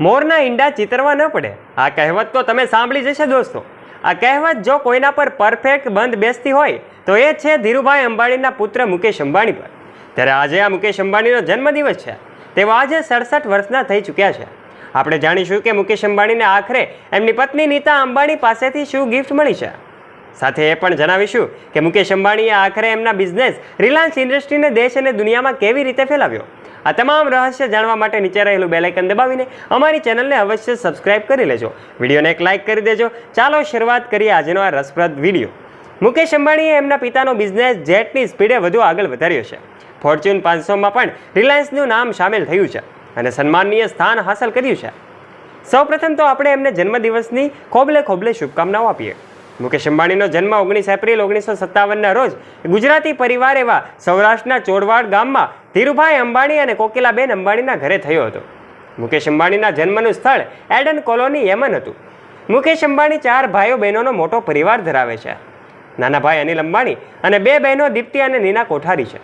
મોરના ઈંડા ચિતરવા ન પડે, આ કહેવત તો તમે સાંભળી જશે દોસ્તો। આ કહેવત જો કોઈના પર પરફેક્ટ બંધ બેસતી હોય તો એ છે ધીરુભાઈ અંબાણીના પુત્ર મુકેશ અંબાણી પર। ત્યારે આજે આ મુકેશ અંબાણીનો જન્મદિવસ છે, તેઓ આજે 67 વર્ષના થઈ ચૂક્યા છે। આપણે જાણીશું કે મુકેશ અંબાણીને આખરે એમની પત્ની નીતા અંબાણી પાસેથી શું ગિફ્ટ મળી છે। સાથે એ પણ જણાવીશું કે મુકેશ અંબાણીએ આખરે એમના બિઝનેસ રિલાયન્સ ઇન્ડસ્ટ્રીને દેશ અને દુનિયામાં કેવી રીતે ફેલાવ્યો। આ તમામ રહસ્ય જાણવા માટે નીચે રહેલું બેલ આઇકન દબાવીને અમારી ચેનલને અવશ્ય સબસ્ક્રાઇબ કરી લેજો, વિડીયોને એક લાઇક કરી દેજો। ચાલો શરૂઆત કરીએ આજનો આ રસપ્રદ વિડીયો। મુકેશ અંબાણીએ એમના પિતાનો બિઝનેસ જેટની સ્પીડે વધુ આગળ વધાર્યો છે। ફોર્ચ્યુન 500માં પણ રિલાયન્સનું નામ સામેલ થયું છે અને સન્માનનીય સ્થાન હાંસલ કર્યું છે। સૌપ્રથમ તો આપણે એમને જન્મદિવસની ખોબલે શુભકામનાઓ આપીએ। મુકેશ અંબાણીનો જન્મ 19 એપ્રિલ 1957ના રોજ ગુજરાતી પરિવાર એવા સૌરાષ્ટ્રના ચોરવાડ ગામમાં ધીરુભાઈ અંબાણી અને કોકિલાબેન અંબાણીના ઘરે થયો હતો। મુકેશ અંબાણીના જન્મનું સ્થળ એડન કોલોની યમન હતું। મુકેશ અંબાણી 4 ભાઈઓ બહેનોનો મોટો પરિવાર ધરાવે છે। નાના ભાઈ અનિલ અંબાણી અને 2 બહેનો દીપ્તિ અને નીના કોઠારી છે।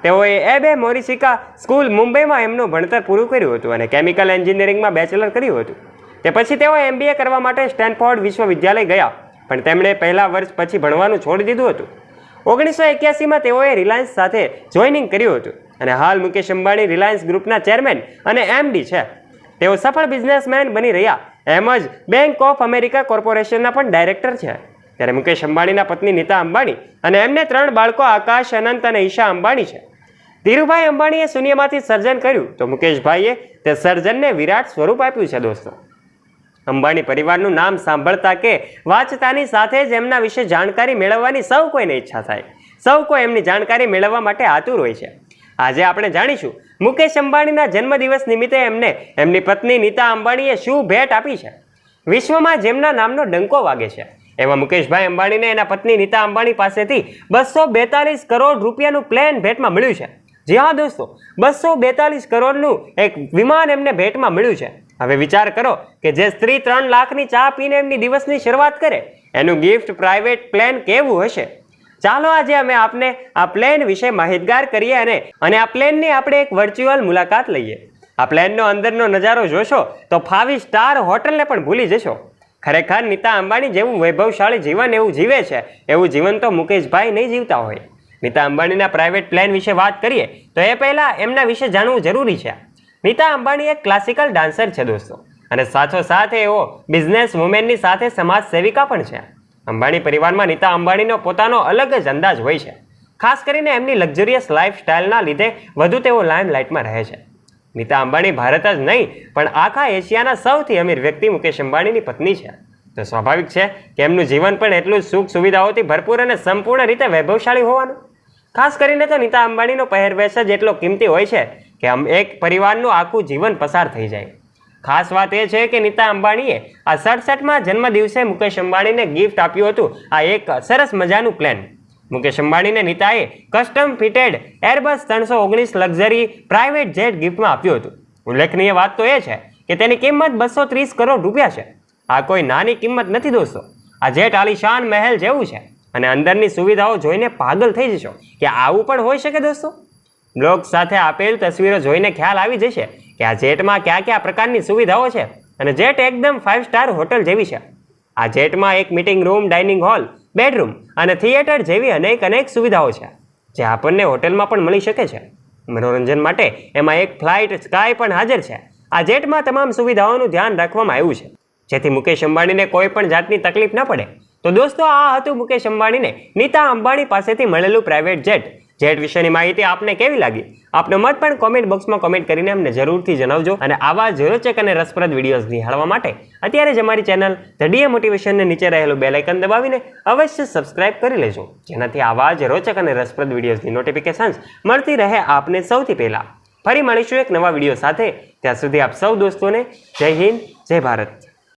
તેઓએ એબે મોરિસિકા સ્કૂલ મુંબઈમાં એમનું ભણતર પૂરું કર્યું હતું અને કેમિકલ એન્જિનિયરિંગમાં બેચલર કર્યું હતું। તે પછી તેઓ MBA કરવા માટે સ્ટેનફોર્ડ વિશ્વવિદ્યાલય ગયા, પણ તેમણે પહેલા વર્ષ પછી ભણવાનું છોડી દીધું હતું। 1981માં તેઓએ રિલાયન્સ સાથે જોઈનિંગ કર્યું હતું અને હાલ મુકેશ અંબાણી રિલાયન્સ ગ્રુપના ચેરમેન અને MD છે। તેઓ સફળ બિઝનેસમેન બની રહ્યા, એમ જ બેંક ઓફ અમેરિકા કોર્પોરેશનના પણ ડાયરેક્ટર છે। ત્યારે મુકેશ અંબાણીના પત્ની નીતા અંબાણી અને એમને 3 બાળકો આકાશ, અનંત અને ઈશા અંબાણી છે। ધીરુભાઈ અંબાણીએ શૂન્યમાંથી સર્જન કર્યું તો મુકેશભાઈએ તે સર્જનને વિરાટ સ્વરૂપ આપ્યું છે દોસ્તો। અંબાણી પરિવારનું નામ સાંભળતા કે વાંચતાની સાથે જ એમના વિશે જાણકારી મેળવવાની સૌ કોઈને ઈચ્છા થાય। સૌ કોઈ એમની જાણકારી મેળવવા માટે આતુર હોય છે। આજે આપણે જાણીશું મુકેશ અંબાણીના જન્મદિવસ નિમિત્તે એમને એમની પત્ની નીતા અંબાણીએ શું ભેટ આપી છે। વિશ્વમાં જેમના નામનો ડંકો વાગે છે એવા મુકેશભાઈ અંબાણીને એના પત્ની નીતા અંબાણી પાસેથી 242 કરોડ રૂપિયાનું પ્લેન ભેટમાં મળ્યું છે। જી હા દોસ્તો, 242 કરોડનું એક વિમાન એમને ભેટમાં મળ્યું છે। હવે વિચાર કરો કે જે સ્ત્રી 3 લાખની ચા પીને એમની દિવસની શરૂઆત કરે, એનું ગિફ્ટ પ્રાઇવેટ પ્લેન કેવું હશે। ચાલો આજે અમે આપને આ પ્લેન વિશે માહિતગાર કરીએ અને આ પ્લેનની આપણે એક વર્ચ્યુઅલ મુલાકાત લઈએ। આ પ્લેનનો અંદરનો નજારો જોશો તો 5 સ્ટાર હોટલને પણ ભૂલી જશો। ખરેખર નીતા અંબાણી જેવું વૈભવશાળી જીવન એવું જીવે છે, એવું જીવન તો મુકેશભાઈ નહીં જીવતા હોય। નીતા અંબાણીના પ્રાઇવેટ પ્લેન વિશે વાત કરીએ તો એ પહેલાં એમના વિશે જાણવું જરૂરી છે। નીતા અંબાણી એક ક્લાસિકલ ડાન્સર છે દોસ્તો, અને સાથોસાથ એઓ બિઝનેસ વુમેનની સાથે સમાજ સેવિકા પણ છે। અંબાણી પરિવારમાં નીતા અંબાણીનો પોતાનો અલગ જ અંદાજ હોય છે। ખાસ કરીને એમની લક્ઝરિયસ લાઇફસ્ટાઇલના લીધે વધુ તેઓ લાઇમલાઇટમાં રહે છે। નીતા અંબાણી ભારત જ નહીં પણ આખા એશિયાના સૌથી અમીર વ્યક્તિ મુકેશ અંબાણીની પત્ની છે, તો સ્વાભાવિક છે કે એમનું જીવન પણ એટલું જ સુખ સુવિધાઓથી ભરપૂર અને સંપૂર્ણ રીતે વૈભવશાળી હોવાનું। ખાસ કરીને તો નીતા અંબાણીનો પહેરવેશ જ એટલો કિંમતી હોય છે કે એક પરિવારનું આખું જીવન પસાર થઈ જાય। ખાસ વાત એ છે કે નીતા અંબાણીએ આ 67માં જન્મદિવસે મુકેશ અંબાણીને ગિફ્ટ આપ્યું હતું આ એક સરસ મજાનું પ્લેન। મુકેશ અંબાણીને નીતાએ custom fitted Airbus 319 luxury private jet ગિફ્ટમાં આપ્યું હતું। ઉલ્લેખનીય વાત તો એ છે કે તેની કિંમત 230 કરોડ રૂપિયા છે। આ કોઈ નાની કિંમત નથી દોસ્તો। આ જેટ આલિશાન મહેલ જેવું છે અને અંદરની સુવિધાઓ જોઈને પાગલ થઈ જશો કે આવું પણ હોઈ શકે દોસ્તો। બ્લોગ સાથે આપેલ તસવીરો જોઈને ખ્યાલ આવી જશે કે આ જેટમાં કયા પ્રકારની સુવિધાઓ છે અને જેટ એકદમ 5 સ્ટાર હોટલ જેવી છે। આ જેટમાં એક meeting room, dining hall, bedroom અને થિયેટર જેવી અનેક સુવિધાઓ છે જે આપણને હોટલમાં પણ મળી શકે છે। મનોરંજન માટે એમાં એક ફ્લાઇટ સ્કાય પણ હાજર છે। આ જેટમાં તમામ સુવિધાઓનું ધ્યાન રાખવામાં આવ્યું છે જેથી મુકેશ અંબાણીને કોઈ પણ જાતની તકલીફ ન પડે। તો દોસ્તો, આ હતું મુકેશ અંબાણીને નીતા અંબાણી પાસેથી મળેલું પ્રાઇવેટ જેટ વિશેની માહિતી આપને કેવી લાગી? આપનો મત પણ કોમેન્ટ બોક્સમાં કોમેન્ટ કરીને અમને જરૂરથી જણાવજો અને આવા જ રોચક અને રસપ્રદ વિડીયોઝ નિહાળવા માટે અત્યારે જ અમારી ચેનલ ધ ડીએ મોટિવેશનને નીચે રહેલું બેલ આઇકન દબાવીને અવશ્ય સબસ્ક્રાઇબ કરી લેજો, જેનાથી આવા જ રોચક અને રસપ્રદ વિડીયોઝની નોટિફિકેશન્સ મળતી રહે આપને સૌથી પહેલા। ફરી મળીશું એક નવા વિડીયો સાથે। ત્યાં સુધી આપ સૌ દોસ્તોને જય હિન્દ, જય ભારત।